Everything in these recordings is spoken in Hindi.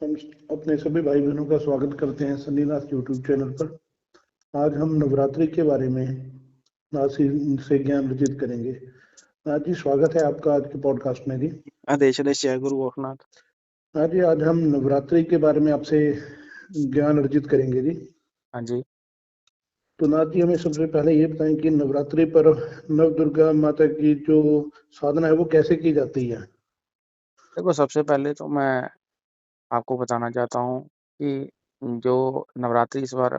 हम अपने सभी भाई बहनों का स्वागत करते हैं सन्नीनाथ यूट्यूब चैनल पर। आज हम नवरात्रि के बारे में आज से ज्ञान अर्जित करेंगे। आज जी स्वागत है आपका आज के पॉडकास्ट में जी। आदेश आदेश जय गुरु गोरखनाथ। आज हम नवरात्रि के बारे में आपसे ज्ञान अर्जित करेंगे जी। हाँ जी, तो नाथ जी हमें सबसे पहले ये बताएं कि नवरात्रि पर नव दुर्गा माता की जो साधना है वो कैसे की जाती है। देखो सबसे पहले तो मैं आपको बताना चाहता हूँ कि जो नवरात्रि इस बार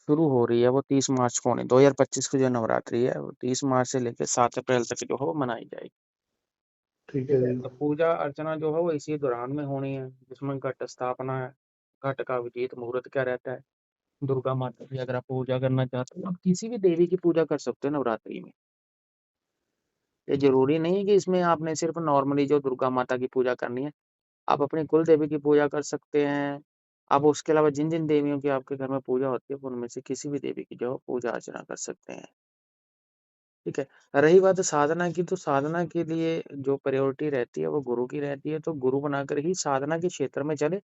शुरू हो रही है वो 30 मार्च को होनी 2025 की जो नवरात्रि है वो 30 मार्च से लेकर 7 अप्रैल तक जो है वो मनाई जाएगी। ठीक ठीक है है, जी। तो पूजा अर्चना जो है वो इसी दौरान में होनी है, जिसमें घट स्थापना है। घट का विजेत मुहूर्त क्या रहता है, दुर्गा माता की अगर आप पूजा करना चाहते हो, आप किसी भी देवी की पूजा कर सकते हो नवरात्रि में। ये जरूरी नहीं है कि इसमें आपने सिर्फ नॉर्मली जो दुर्गा माता की पूजा करनी है, आप अपनी कुल देवी की पूजा कर सकते हैं। आप उसके अलावा जिन-जिन देवियों की आपके घर में पूजा होती है, उनमें से किसी भी देवी की जो है पूजा अर्चना कर सकते हैं। ठीक है? रही बात साधना की, तो साधना के लिए जो प्रायोरिटी रहती है वो गुरु की रहती है, तो गुरु बनाकर ही साधना के क्षेत्र में चले।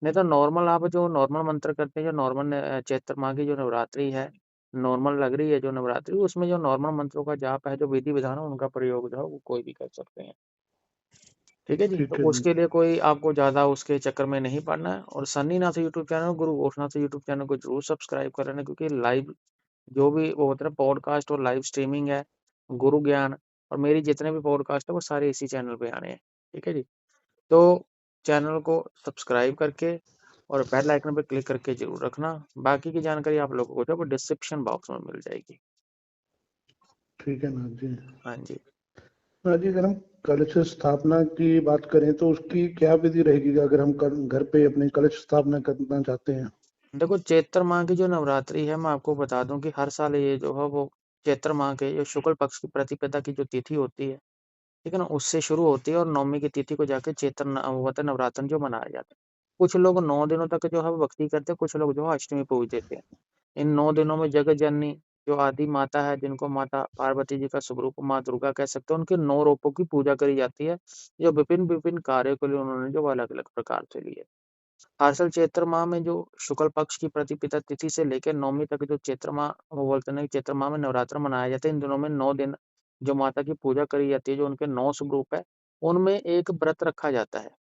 नहीं तो नॉर्मल आप जो नॉर्मल मंत्र करते हैं, जो नॉर्मल चैत्र माह की जो नवरात्रि है, नॉर्मल लग रही है जो नवरात्रि, उसमें जो नॉर्मल मंत्रों का जाप है, जो विधि-विधान है, उनका प्रयोग जो है वो कोई भी कर सकते हैं। ठीक है जी, तो ठीक है जी। उसके लिए कोई आपको ज़्यादा उसके चक्कर में नहीं पड़ना है, और सन्नीनाथ यूट्यूब चैनल, गुरु गोरखनाथ यूट्यूब चैनल को जरूर सब्सक्राइब कर लेना, क्योंकि लाइव जो भी वो होता है पॉडकास्ट और लाइव स्ट्रीमिंग है, गुरु ज्ञान और मेरी जितने भी पॉडकास्ट है वो सारे इसी चैनल पे आने हैं। ठीक है जी, तो चैनल को सब्सक्राइब करके और बेल आइकन पे क्लिक करके जरूर रखना। बाकी की जानकारी आप लोगों को जो है वो डिस्क्रिप्शन बॉक्स में मिल जाएगी। ठीक है नाथ जी। हाँ जी, हाँ जी, अगर हम कलश स्थापना की बात करें तो उसकी क्या विधि रहेगी अगर हम घर पे अपने कलश स्थापना करना चाहते हैं। देखो चैत्र माह की जो नवरात्रि है, मैं आपको बता दूं कि हर साल ये जो है वो चैत्र माह के जो शुक्ल पक्ष की प्रतिपदा की जो तिथि होती है, ठीक है ना, उससे शुरू होती है और नवमी की तिथि को जाके नवरात्र जो मनाया जाता है। कुछ लोग 9 दिनों तक जो है वो भक्ति करते हैं, कुछ लोग जो है अष्टमी पूज देते हैं। इन 9 दिनों में जगत जननी जो आदि माता है, जिनको माता पार्वती जी का स्वरूप माँ दुर्गा कह सकते हैं, उनके 9 रूपों की पूजा करी जाती है, जो विभिन्न विभिन्न कार्यों के लिए उन्होंने जो अलग अलग प्रकार से लिए। हर साल चैत्र माह में जो शुक्ल पक्ष की प्रतिपदा तिथि से लेकर नवमी तक जो चैत्र माह वो बोलते हैं कि चैत्र माह में नवरात्र मनाया जाता है। इन दिनों में 9 दिन जो माता की पूजा करी जाती है, जो उनके 9 स्वरूप है, उनमें एक व्रत रखा जाता है।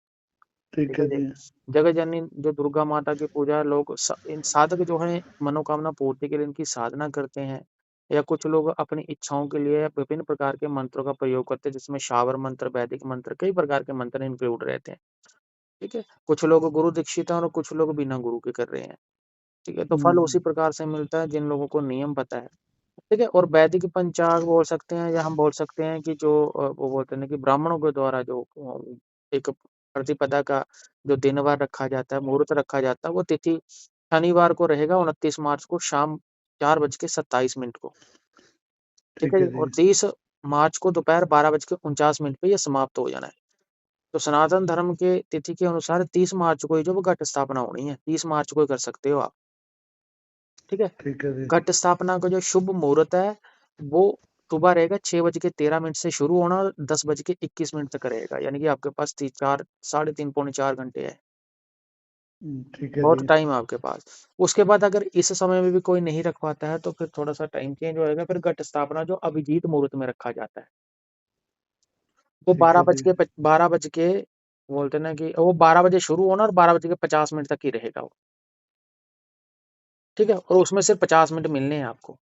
ठीक ठीक है है जी, जी। जगत जननी जो दुर्गा माता की पूजा लोग इन साधक जो है मनोकामना पूर्ति के लिए इनकी साधना करते हैं, या कुछ लोग अपनी इच्छाओं के लिए विभिन्न प्रकार के मंत्रों का प्रयोग करते हैं, जिसमें शावर मंत्र, वैदिक मंत्र, कई प्रकार के मंत्र इंक्लूड रहते हैं। ठीक है, कुछ लोग गुरु दीक्षित हैं और कुछ लोग बिना गुरु के कर रहे हैं। ठीक है, तो फल उसी हम्म, प्रकार से मिलता है जिन लोगों को नियम पता है। ठीक है, और वैदिक पंचांग बोल सकते हैं, या हम बोल सकते हैं कि जो वो बोलते हैं ना कि ब्राह्मणों के द्वारा जो एक प्रतिपदा का जो दिनवार रखा जाता है, मुहूर्त रखा जाता है, वो तिथि शनिवार को रहेगा, 29 मार्च को शाम 4:27 को। ठीक है ठीक जी, है जी। और 30 मार्च को दोपहर 12:49 पे ये समाप्त हो जाना है। तो सनातन धर्म के तिथि के अनुसार 30 मार्च को ही जो वो घट स्थापना होनी है, 30 मार्च को ही कर सकते हो आप। ठीक है, ठीक है जी। घट स्थापना का जो शुभ मुहूर्त है वो सुबह रहेगा 6:13 से शुरू होना और 10:21 तक रहेगा, यानी कि आपके पास चार साढ़े तीन पौने 4 घंटे है। ठीक है बहुत जी। टाइम है आपके पास। उसके बाद अगर इस समय में भी कोई नहीं रख पाता है, तो फिर थोड़ा सा टाइम चेंज होएगा, फिर घट स्थापना जो अभिजीत मुहूर्त में रखा जाता है, वो ठीक है जी। 12 बज के बोलते हैं ना कि वो 12 बजे शुरू होना और 12:50 तक ही रहेगा वो। ठीक है, और उसमें सिर्फ 50 मिनट मिलने हैं आपको।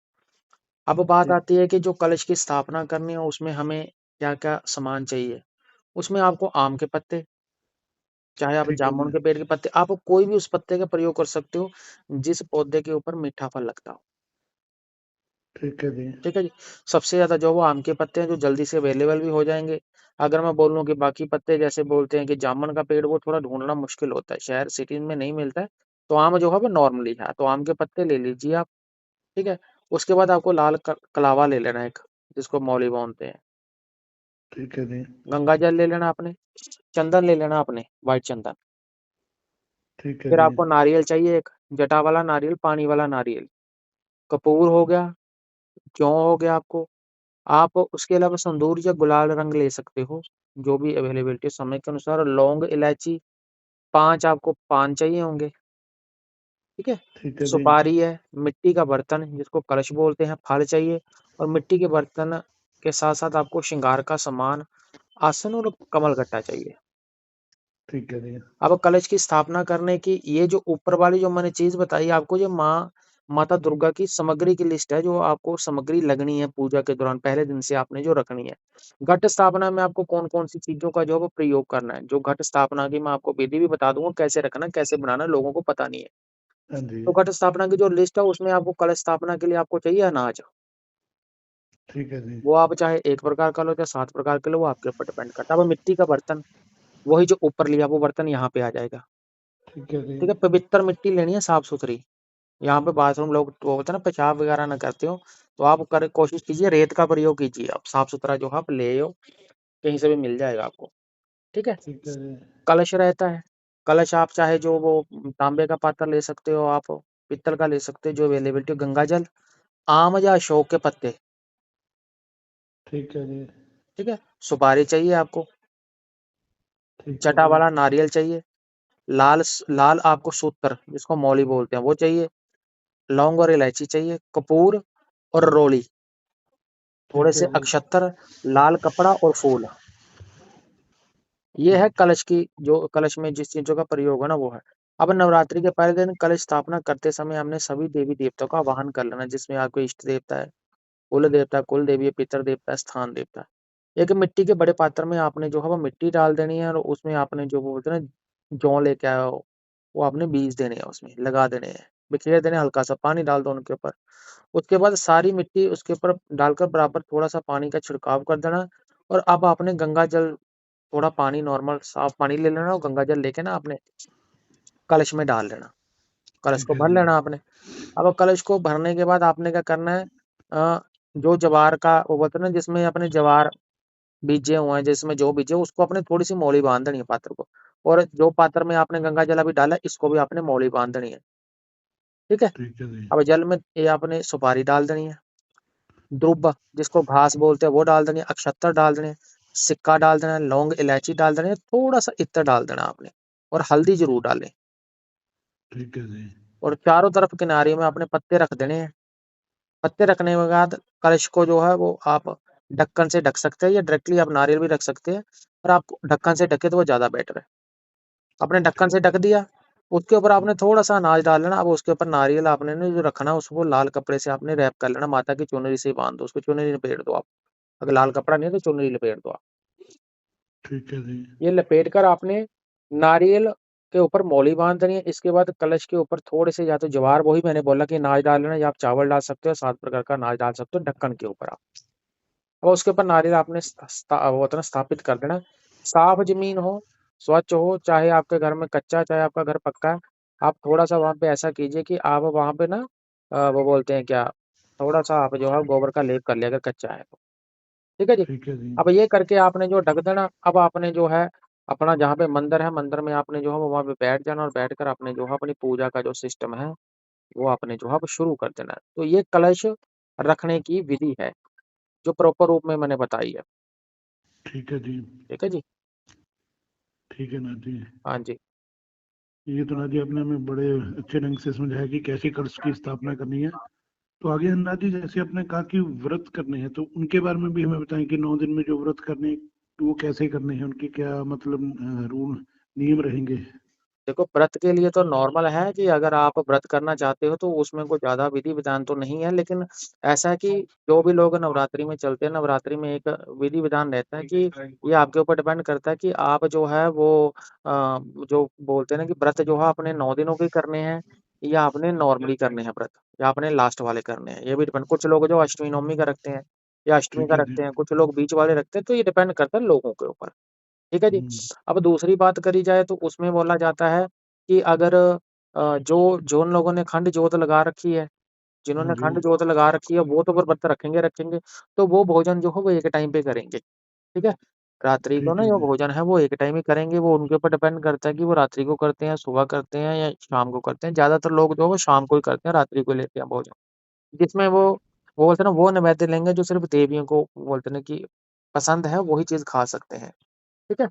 अब बात ठीक। आती है कि जो कलश की स्थापना करनी है उसमें हमें क्या-क्या सामान चाहिए। उसमें आपको आम के पत्ते, चाहे आप ठीक है जामुन जी। के पेड़ के पत्ते, आप कोई भी उस पत्ते का प्रयोग कर सकते हो, जिस पौधे के ऊपर मीठा फल लगता हो। ठीक है जी। ठीक है जी? सबसे ज़्यादा जो वो आम के पत्ते हैं, जो जल्दी से अवेलेबल भी हो जाएँगे। अगर मैं बोलूँ कि बाकी पत्ते जैसे बोलते हैं कि जामुन का पेड़, वो थोड़ा ढूँढना मुश्किल होता है, शहर सिटी में नहीं मिलता है, तो आम जो है वो नॉर्मली है, तो आम के पत्ते ले लीजिए आप। ठीक है? उसके बाद आपको लाल कलावा ले लेना है एक, जिसको मौली बोलते हैं। ठीक है जी। गंगा जल ले लेना आपने, चंदन ले लेना आपने, व्हाइट चंदन। ठीक है फिर जी। आपको नारियल चाहिए एक, जटा वाला नारियल, पानी वाला नारियल। कपूर हो गया, जौ हो गया आपको। आप उसके अलावा संदूर या गुलाल रंग ले सकते हो, जो भी अवेलेबिलिटी समय के अनुसार। लौंग, इलायची, 5 आपको पान चाहिए होंगे, ठीक है? ठीक है जी। सुपारी है, मिट्टी का बर्तन जिसको कलश बोलते हैं, फल चाहिए और मिट्टी के बर्तन के साथ-साथ आपको श्रृंगार का सामान, आसन और कमलगट्टा चाहिए। ठीक है जी। अब कलश की स्थापना करने की ये जो ऊपर वाली जो मैंने चीज़ बताई आपको, ये माता दुर्गा की सामग्री की लिस्ट है, जो आपको सामग्री लगनी है पूजा के दौरान, पहले दिन से आपने जो रखनी है। घट स्थापना में आपको कौन-कौन सी चीज़ों का जो है वो प्रयोग करना है। जो घट स्थापना की मैं आपको विधि भी बता दूँगा, कैसे रखना है, कैसे बनाना है, लोगों को पता नहीं है। हाँ जी। तो घट स्थापना की जो लिस्ट है उसमें आपको कलश स्थापना के लिए आपको चाहिए अनाज। ठीक है जी। वो आप चाहे 1 प्रकार का लो, चाहे 7 प्रकार का लो, वो आपके ऊपर डिपेंड करता है। अब मिट्टी का बर्तन, वही जो ऊपर लिया वो बर्तन यहाँ पे आ जाएगा। ठीक है जी। ठीक है? पवित्र मिट्टी लेनी है साफ-सुथरी। यहाँ पे बाथरूम लोग वो होता है ना, पेशाब वगैरह ना करते हो, तो आप कर कोशिश कीजिए रेत का प्रयोग कीजिए आप, साफ-सुथरा जो है आप ले आओ, कहीं से भी मिल जाएगा आपको, ठीक है? ठीक है जी। कलश रहता है, कलश आप चाहे जो वो तांबे का पात्र ले सकते हो आप, पीतल का ले सकते हो, जो अवेलेबिलिटी हो, गंगा जल, आम या अशोक के पत्ते, ठीक है जी। ठीक है? सुपारी चाहिए आपको, ठीक है चटा जी। वाला नारियल चाहिए, लाल आपको सूत्र जिसको मौली बोलते हैं वो चाहिए, लौंग और इलायची चाहिए, कपूर और रोली, थोड़े ठीक से है जी। अक्षतर, लाल कपड़ा और फूल। ये है कलश की, जो कलश में जिस चीज़ों का प्रयोग है ना वो है। अब नवरात्रि के पहले दिन कलश स्थापना करते समय हमने सभी देवी-देवताओं का आवाहन कर लेना, जिसमें आपके इष्ट देवता है, कुल देवता, कुल देवी है, पितर देवता है, स्थान देवता है। एक मिट्टी के बड़े पात्र में आपने जो है वो मिट्टी डाल देनी है और उसमें आपने जो वो बोलते हैं ना, जौ लेके आए हो, वो आपने बीज देने हैं उसमें, लगा देने हैं, बिखेर देने हैं, हल्का-सा पानी डाल दो उनके ऊपर। उसके बाद सारी मिट्टी उसके ऊपर डालकर बराबर थोड़ा-सा पानी का छिड़काव कर देना और अब आपने गंगा जल, थोड़ा पानी नॉर्मल साफ पानी ले लेना और गंगा जल लेके ना आपने कलश में डाल लेना। कलश ठीक को है भर जी। लेना आपने। अब कलश को भरने के बाद आपने क्या करना है, जो ज्वार का वो बोलते हैं ना, जिसमें अपने ज्वार बीजे हुए हैं, जिसमें जौ बीजे, उसको आपने थोड़ी-सी मौली बाँध देनी है पात्र को, और जो पात्र में आपने गंगा जल अभी डाला है, इसको भी आपने मौली बाँध देनी है। ठीक है? ठीक है जी। अब जल में ये आपने सुपारी डाल देनी है, दुर्ब जिसको घास बोलते हैं वो डाल देनी है, अक्षतर डाल देने हैं, सिक्का डाल देना है, लौंग, इलायची डाल देनी है, थोड़ा-सा इत्र डाल देना आपने और हल्दी ज़रूर डालें। ठीक है जी। और चारों तरफ किनारे में आपने पत्ते रख देने हैं। पत्ते रखने के बाद कलश को जो है वो आप ढक्कन से ढक सकते हैं या डायरेक्टली आप नारियल भी रख सकते हैं, पर आप ढक्कन से ढकें तो वो ज़्यादा बेटर है। आपने ढक्कन ठीक से ढक दिया, उसके ऊपर आपने थोड़ा-सा अनाज डाल लेना, अब उसके ऊपर नारियल आपने ना जो रखना है उसको लाल कपड़े से आपने रैप कर लेना, माता की चुनरी से ही बाँध दो, उसको चुनरी लपेट दो आप। अगर लाल कपड़ा नहीं है तो चुनरी लपेट दो आप। ठीक है जी। ये लपेट कर आपने नारियल के ऊपर मौली बाँध देनी है। इसके बाद कलश के ऊपर थोड़े से या तो ज्वार, वही मैंने बोला कि अनाज डाल लेना, या आप चावल डाल सकते हो, 7 प्रकार का अनाज डाल सकते हो ढक्कन के ऊपर आप। अब उसके ऊपर नारियल आपने वो होता है ना स्थापित कर देना। साफ ज़मीन हो, स्वच्छ हो, चाहे आपके घर में कच्चा, चाहे आपका घर पक्का है, आप थोड़ा-सा वहाँ पे ऐसा कीजिए कि आप वहाँ पे ना वो बोलते हैं क्या, थोड़ा-सा आप जो है गोबर का लेप कर लिया अगर कच्चा है तो। ठीक है जी? ठीक है जी। अब ये करके आपने जो ढक देना, अब आपने जो है अपना जहाँ पे मंदिर है, मंदिर में आपने जो है वो वहाँ पे बैठ जाना और बैठकर आपने जो है अपनी पूजा का जो सिस्टम है, वो आपने जो है वो शुरू कर देना है। तो ये कलश रखने की विधि है, जो प्रॉपर रूप में मैंने बताई है। ठीक है जी। ठीक है जी? ठीक है नाथ जी। हाँ जी। ये तो नाथ जी आपने हमें बड़े अच्छे ढंग से समझाया कि कैसे कर्ज की स्थापना करनी है। तो आगे नाथ जी जैसे आपने कहा कि व्रत करने हैं, तो उनके बारे में भी हमें बताएं कि 9 दिन में जो व्रत करने हैं, वो कैसे करने हैं, उनके क्या मतलब रूल नियम रहेंगे। देखो, व्रत के लिए तो नॉर्मल है कि अगर आप व्रत करना चाहते हो तो उसमें कोई ज़्यादा विधि-विधान तो नहीं है, लेकिन ऐसा है कि जो भी लोग नवरात्रि में चलते हैं, नवरात्रि में एक विधि-विधान रहता है कि ये आपके ऊपर डिपेंड करता है कि आप जो है वो जो बोलते हैं ना कि व्रत जो है अपने 9 दिनों के करने हैं या आपने नॉर्मली करने हैं व्रत, या आपने लास्ट वाले करने हैं। ये भी डिपेंड, कुछ लोग जो अष्टमी, नवमी का रखते हैं या अष्टमी ठीक का है जी। रखते हैं, कुछ लोग बीच वाले रखते हैं, तो ये डिपेंड करता है लोगों के ऊपर। ठीक है जी? हम्म। अब दूसरी बात करी जाए तो उसमें बोला जाता है कि अगर जिन लोगों ने अखंड जोत लगा रखी है, हाँ जिन्होंने जी। अखंड जोत लगा रखी है, वो तो फिर व्रत रखेंगे, तो वो भोजन जो है वो एक टाइम पे करेंगे, ठीक है? रात्रि को ठीक ना है जो जी। भोजन है वो एक टाइम ही करेंगे, वो उनके ऊपर डिपेंड करता है कि वो रात्रि को करते हैं, सुबह करते हैं या शाम को करते हैं। ज़्यादातर लोग जो है वो शाम को ही करते हैं, रात्रि को लेते हैं भोजन। जिसमें वो बोलते हैं ना वो नैवेद्य लेंगे जो सिर्फ़ देवियों को बोलते हैं ना कि पसंद है, वही चीज़ खा सकते हैं, ठीक है?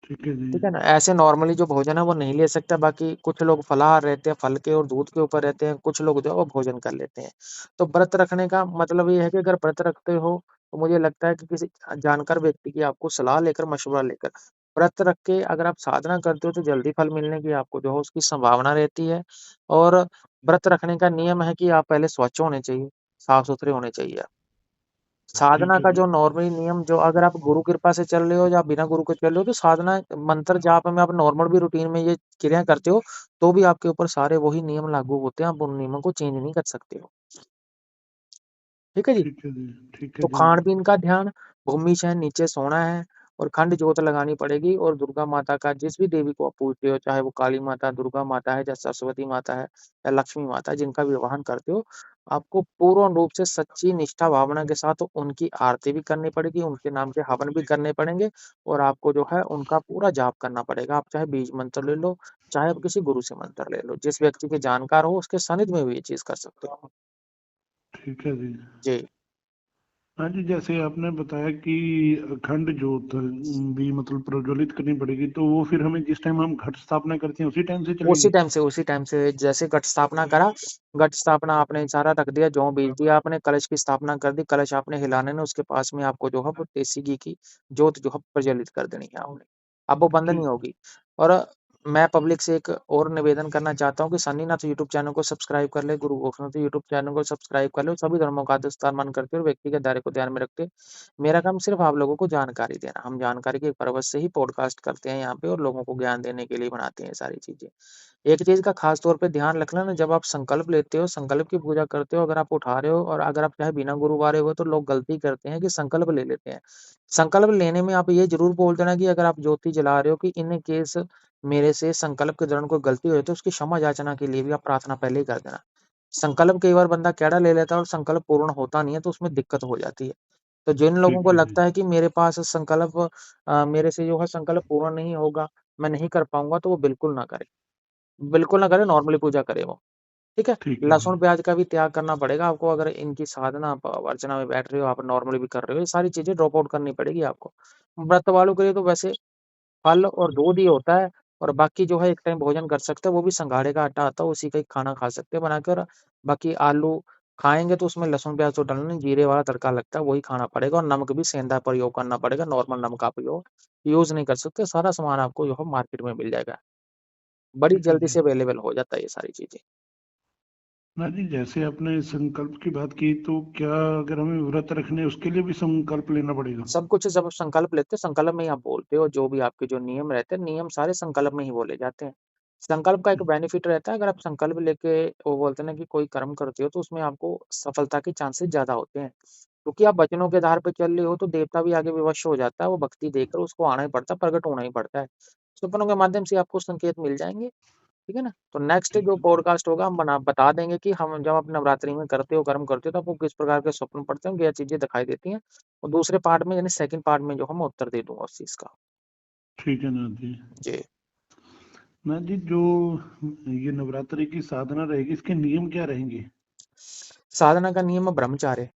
ठीक है जी। ठीक है ना? ऐसे नॉर्मली जो भोजन है वो नहीं ले सकता, बाकी कुछ लोग फलाहार रहते हैं, फल के और दूध के ऊपर रहते हैं, कुछ लोग जो है वो भोजन कर लेते हैं। तो व्रत रखने का मतलब ये है कि अगर व्रत रखते हो, तो मुझे लगता है कि किसी जानकार व्यक्ति की आपको सलाह लेकर, मशवरा लेकर व्रत रख के अगर आप साधना करते हो, तो जल्दी फल मिलने की आपको जो है उसकी संभावना रहती है। और व्रत रखने का नियम है कि आप पहले स्वच्छ होने चाहिए, साफ-सुथरे होने चाहिए आप। साधना ठीक है का जी। जो नॉर्मली नियम जो अगर आप गुरु कृपा से चल रहे हो या बिना गुरु के चल रहे हो, तो साधना मंत्र जाप में आप नॉर्मल भी रूटीन में ये क्रिया करते हो, तो भी आपके ऊपर सारे वही नियम लागू होते हैं, आप उन नियमों को चेंज नहीं कर सकते हो। ठीक है जी? ठीक है जी। ठीक है तो जी। खान-पीन का ध्यान, भूमि शयन नीचे सोना है और खंड जोत लगानी पड़ेगी और दुर्गा माता का जिस भी देवी को आप पूजते हो, चाहे वो काली माता, दुर्गा माता है या सरस्वती माता है या लक्ष्मी माता है, जिनका भी वाहन करते हो, आपको पूर्ण रूप से सच्ची निष्ठा भावना के साथ उनकी आरती भी करनी पड़ेगी, उनके नाम के हवन भी करने पड़ेंगे और आपको जो है उनका पूरा जाप करना पड़ेगा। आप चाहे बीज मंत्र ले लो, चाहे आप किसी गुरु से मंत्र ले लो, जिस व्यक्ति के जानकार हो उसके सानिध्य में भी ये चीज़ कर सकते हो। ठीक है जी। जी। हाँ जी, जैसे आपने बताया कि अखंड जोत भी मतलब प्रज्वलित करनी पड़ेगी, तो वो फिर हमें जिस टाइम हम घट स्थापना करते हैं उसी टाइम से चलेगी? उसी टाइम से जैसे घट स्थापना करा, घट स्थापना आपने सारा रख दिया, जौ बीज दिया आपने, कलश की स्थापना कर दी, कलश आपने हिलाने ना उसके पास में आपको जो है वो देसी घी की जोत जो है प्रज्वलित कर देनी है आपने। अब वो बंद नहीं ठीक। होगी। और मैं पब्लिक से एक और निवेदन करना चाहता हूँ कि सन्नीनाथ यूट्यूब चैनल को सब्सक्राइब कर ले, गुरु गोरखनाथ यूट्यूब चैनल को सब्सक्राइब कर ले, सभी धर्मों का आदर सत्कार मान करते हुए व्यक्तिगत दायरे को ध्यान में रखते हुए मेरा काम सिर्फ आप लोगों को जानकारी देना। हम जानकारी के पर्पज़ से ही पॉडकास्ट करते हैं यहाँ पे और लोगों को ज्ञान देने के लिए बनाते हैं ये सारी चीज़ें। एक चीज़ का खास तौर पे ध्यान रखना ना, जब आप संकल्प लेते हो, संकल्प की पूजा करते हो, अगर आप उठा रहे हो और अगर आप चाहे बिना गुरु वारे हो, तो लोग गलती करते हैं कि संकल्प ले लेते हैं। संकल्प लेने में आप ये ज़रूर बोल देना कि अगर आप ज्योति जला रहे हो कि इन केस मेरे से संकल्प के दौरान कोई गलती हुई तो उसकी क्षमा याचना के लिए भी आप प्रार्थना पहले ही कर देना। संकल्प कई बार बंदा टेढ़ा ले लेता है और संकल्प पूर्ण होता नहीं है, तो उसमें दिक्कत हो जाती है। तो जिन लोगों ठीक को है जी। लगता है कि मेरे पास संकल्प मेरे से जो है संकल्प पूर्ण नहीं होगा, मैं नहीं कर पाऊँगा, तो वो बिल्कुल ना करें। बिल्कुल ना करें, नॉर्मली पूजा करें वो, ठीक है? ठीक है जी। लहसुन-प्याज़ का भी त्याग करना पड़ेगा आपको, अगर इनकी साधना आप अर्चना में बैठ रहे हो, आप नॉर्मली भी कर रहे हो, ये सारी चीज़ें ड्रॉप आउट करनी पड़ेगी आपको। व्रत वालों के लिए तो वैसे फल और दूध ही होता है और बाकी जो है एक टाइम भोजन कर सकते हैं, वो भी संघाड़े का आटा आता है, उसी का ही खाना खा सकते हैं बनाकर। बाकी आलू खाएँगे तो उसमें लहसुन-प्याज़ तो डलना नहीं, जीरे वाला तड़का लगता है, वही खाना पड़ेगा और नमक भी सेंधा प्रयोग करना पड़ेगा, नॉर्मल नमक आप यूज़ नहीं कर सकते, सारा सामान आपको जो है मार्केट में मिल जाएगा। बड़ी ठीक है जल्दी जी। से अवेलेबल हो जाता है ये सारी चीज़ें। ना जी, जैसे आपने संकल्प की बात की, तो क्या अगर हमें व्रत रखने हैं, उसके लिए भी संकल्प लेना पड़ेगा? सब कुछ जब आप संकल्प लेते हो, संकल्प में ही आप बोलते हो, जो भी आपके जो नियम रहते हैं, नियम सारे संकल्प में ही बोले जाते हैं। संकल्प का एक बेनिफिट रहता है, अगर आप संकल्प लेके वो बोलते हैं ना कि कोई कर्म करते हो, तो उसमें आपको सफलता के चांसेस ज़्यादा होते हैं। क्योंकि आप वचनों के आधार पे चल रहे हो, तो देवता भी आगे विवश हो जाता है, वो भक्ति देकर उसको आना ही पड़ता है, प्रकट होना ही पड़ता है। सपनों के माध्यम से आपको संकेत मिल जाएँगे। ठीक है ना? तो नेक्स्ट ठीक जो है। पॉडकास्ट होगा हम बता देंगे कि हम जब आप नवरात्रि में करते हो, कर्म करते हो तो आपको किस प्रकार के स्वप्न पड़ते हैं, क्या चीज़ें दिखाई देती हैं। और दूसरे पार्ट में यानी सेकंड पार्ट में जो है मैं उत्तर दे दूँगा उस चीज़ का। ठीक है नाथ जी। जी। नाथ जी, जो ये नवरात्रि की साधना रहेगी, इसके नियम क्या रहेंगे? साधना का नियम है ब्रह्मचार्य।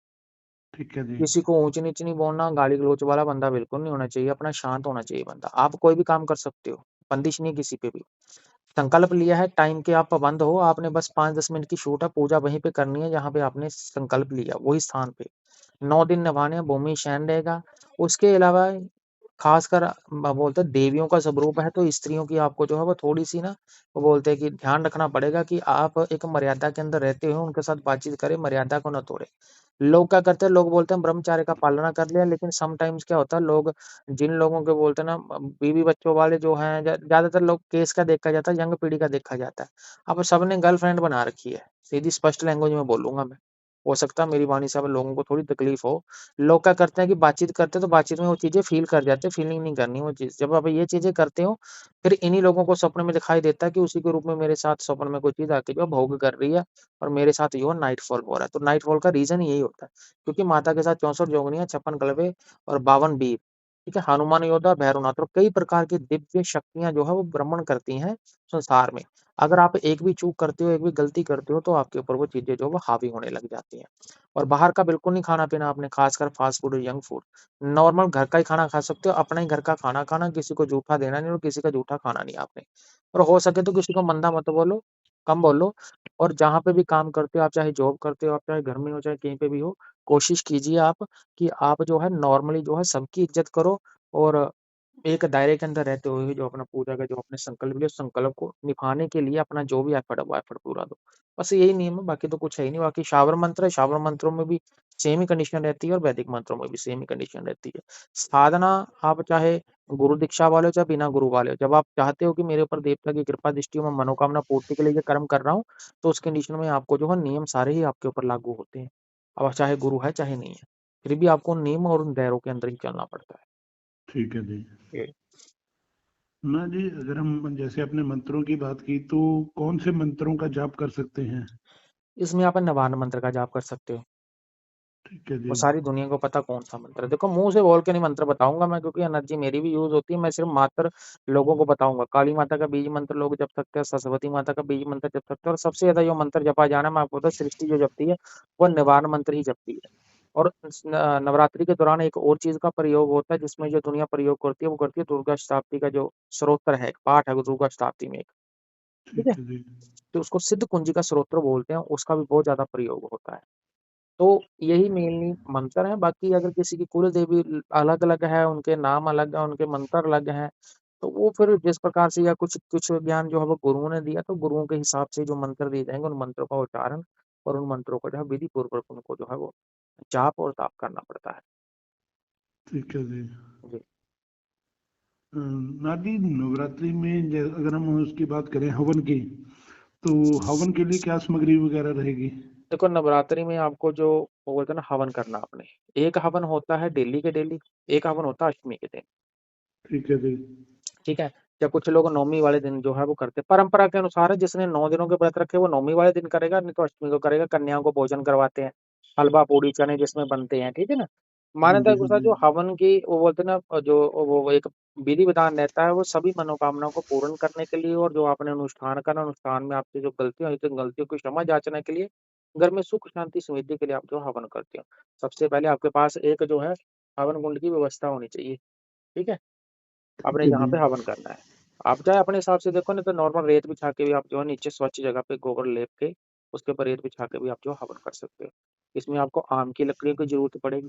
ठीक है जी। किसी को ऊँच-नीच नहीं बोलना, गाली-गलौच वाला बंदा बिल्कुल नहीं होना चाहिए, अपना शांत होना चाहिए बंदा। आप कोई भी काम कर सकते हो, बंदिश नहीं है किसी पे भी। संकल्प लिया है, टाइम के आप पाबंद हो, आपने बस 5-10 मिनट की शूट है, पूजा वहीं पे करनी है जहाँ पे आपने संकल्प लिया, वही स्थान पे। 9 दिन निभाने हैं, भूमि शयन रहेगा। उसके अलावा खासकर बोलते हैं देवियों का स्वरूप है, तो स्त्रियों की आपको जो है वो थोड़ी-सी ना वो बोलते हैं कि ध्यान रखना पड़ेगा कि आप एक मर्यादा के अंदर रहते हो, उनके साथ बातचीत करें, मर्यादा को ना तोड़ें। लोग क्या करते हैं, लोग बोलते हैं ब्रह्मचार्य का पालना कर लिया, लेकिन समटाइम्स क्या होता है, लोग जिन लोगों के बोलते हैं ना बीवी बच्चों वाले जो हैं, ज़्यादातर लोग केस का देखा जाता है, यंग पीढ़ी का देखा जाता है। अब सबने गर्लफ्रेंड बना रखी है, सीधी स्पष्ट लैंग्वेज में बोलूँगा मैं। हो सकता है मेरी वाणी से अब लोगों को थोड़ी तकलीफ हो। लोग क्या करते हैं कि बातचीत करते हैं, तो बातचीत में वो चीज़ें फ़ील कर जाते हैं, फीलिंग नहीं करनी वो चीज़। जब आप ये चीज़ें करते हो, फिर इन्हीं लोगों को सपने में दिखाई देता है कि उसी के रूप में मेरे साथ स्वप्न में कोई चीज़ आके जो है भोग कर रही है और मेरे साथ जो है नाइटफॉल हो रहा है। तो नाइटफॉल का रीज़न यही होता है, क्योंकि माता के साथ 64 जोगनियाँ, 56 कलवे और 52 बीर। ठीक है? हनुमान योद्धा, भैरवनाथ और कई प्रकार की दिव्य शक्तियाँ जो है वो भ्रमण करती हैं संसार में। अगर आप एक भी चूक करते हो, एक भी गलती करते हो तो आपके ऊपर वो चीज़ें जो है वो हावी होने लग जाती हैं। और बाहर का बिल्कुल नहीं खाना-पीना आपने, ख़ासकर फ़ास्ट फ़ूड और जंक फ़ूड। नॉर्मल घर का ही खाना खा सकते हो, अपने ही घर का खाना खाना, किसी को जूठा देना नहीं और किसी का जूठा खाना नहीं आपने। और हो सके तो किसी को मंदा मत बोलो, कम बोलो। और जहाँ पे भी काम करते हो, आप चाहे जॉब करते हो, आप चाहे घर में हो, चाहे कहीं पे भी हो, कोशिश कीजिए आप कि आप जो है नॉर्मली जो है सबकी इज़्ज़त करो और एक दायरे के अंदर रहते हुए जो अपना पूजा का जो आपने संकल्प लिया, उस संकल्प को निभाने के लिए अपना जो भी एफर्ट है, वो एफर्ट पूरा दो। बस यही नियम है, बाकी तो कुछ है ही नहीं। बाकी शावर मंत्र है, शावर मंत्रों में भी सेम ही कंडीशन रहती है और वैदिक मंत्रों में भी सेम ही कंडीशन रहती है। साधना आप चाहे गुरु दीक्षा वाले हो, चाहे बिना गुरु वाले हो, जब आप चाहते हो कि मेरे ऊपर देवता की कृपा दृष्टि हो, मैं मनोकामना पूर्ति के लिए ये कर्म कर रहा हूँ, तो उस कंडीशन में आपको जो है नियम सारे ही आपके ऊपर लागू होते हैं। अब चाहे गुरु है, चाहे नहीं है, फिर भी आपको उन नियम और उन दायरों के अंदर ही चलना पड़ता है। ठीक है जी। ये ना जी, अगर हम जैसे अपने मंत्रों की बात की तो कौन से मंत्रों का जाप कर सकते हैं? इसमें आप नवान मंत्र का जाप कर सकते हो। ठीक है वो जी। सारी दुनिया को पता कौन-सा मंत्र है। देखो मुँह से बोल के नहीं मंत्र बताऊँगा मैं, क्योंकि एनर्जी मेरी भी यूज़ होती है। मैं सिर्फ़ मात्र लोगों को बताऊँगा। काली माता का बीज मंत्र लोग जप सकते हैं, सरस्वती माता का बीज मंत्र जप सकते हैं और सबसे ज़्यादा जो मंत्र जपा जाना है, मैं आपको बताऊँ, सृष्टि जो जपती है, वो निवारण मंत्र ही जपती है। और नवरात्रि के दौरान एक और चीज़ का प्रयोग होता है, जिसमें जो दुनिया प्रयोग करती है, वो करती है दुर्गा शताब्दी का जो स्तोत्र है, एक पाठ है दुर्गा शताब्दी में एक, ठीक है? ठीक है जी। तो उसको सिद्ध कुंजिका स्तोत्र बोलते हैं, उसका भी बहुत ज़्यादा प्रयोग होता है। तो यही मेनली मंत्र है, बाकी अगर किसी की कुल देवी अलग-अलग है, उनके नाम अलग है, उनके मंत्र अलग हैं, तो वो फिर जिस प्रकार से या कुछ कुछ ज्ञान जो है वो गुरुओं ने दिया, तो गुरुओं के हिसाब से जो मंत्र दिए जाएँगे, उन मंत्रों का उच्चारण और उन मंत्रों को जो है विधि-पूर्वक उनको जो है वो जाप और ताप करना पड़ता है। ठीक है जी। जी। नादी, नवरात्रि में अगर हम उसकी बात करें हवन की, तो हवन के लिए क्या सामग्री वगैरह रहेगी? देखो नवरात्रि में आपको जो वो बोलते हैं ना हवन करना आपने, एक हवन होता है डेली के डेली, एक हवन होता है अष्टमी के दिन। ठीक है जी। ठीक है? या कुछ लोग नवमी वाले दिन जो है वो करते हैं। परंपरा के अनुसार है, जिसने 9 दिनों के व्रत रखे वो नवमी वाले दिन करेगा, नहीं तो अष्टमी को करेगा। कन्याओं को भोजन करवाते हैं, हलवा, पूड़ी, चने जिसमें बनते हैं, ठीक है ना? हाँ मान्यता जी, के हाँ अनुसार जी। जो हवन की वो बोलते हैं ना जो वो एक विधि-विधान रहता है, वो सभी मनोकामनाओं को पूर्ण करने के लिए और जो आपने अनुष्ठान करना, अनुष्ठान में आपसे जो गलतियाँ हुई थी, गलतियों की क्षमा याचना के लिए, घर में सुख, शांति, समृद्धि के लिए आप जो हवन करते हो। सबसे पहले आपके पास एक जो है हवन कुंड की व्यवस्था होनी चाहिए, ठीक है? ठीक आपने है जहाँ जी। पे हवन करना है। आप चाहे अपने हिसाब से देखो, नहीं तो नॉर्मल रेत बिछा के भी आप जो है नीचे स्वच्छ जगह पे गोबर लेप के, उसके ऊपर रेत बिछा के भी आप जो हवन कर सकते हो। इसमें आपको आम की लकड़ियों की ज़रूरत पड़ेगी,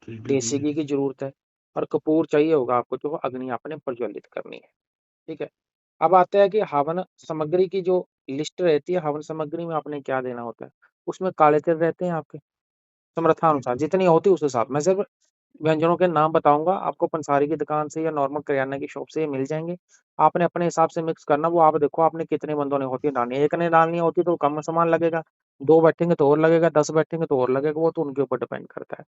ठीक है जी। देसी घी की ज़रूरत है और कपूर चाहिए होगा आपको जो अग्नि आपने प्रज्वलित करनी है, ठीक है? अब आता है कि हवन सामग्री की जो लिस्ट रहती है, हवन सामग्री में आपने क्या देना होता है। उसमें काले तिल रहते हैं आपके, ठीक समर्थानुसार है। जितनी होती है उस हिसाब मैं सिर्फ़ व्यंजनों के नाम बताऊँगा, आपको पंसारी की दुकान से या नॉर्मल किराना की शॉप से ये मिल जाएँगे। आपने अपने हिसाब से मिक्स करना, वो आप देखो आपने कितने बंदों ने होती है डालनी है। एक ने डालनी होती है तो कम सामान लगेगा, 2 बैठेंगे तो और लगेगा, 10 बैठेंगे तो और लगेगा, वो तो उनके ऊपर डिपेंड करता है।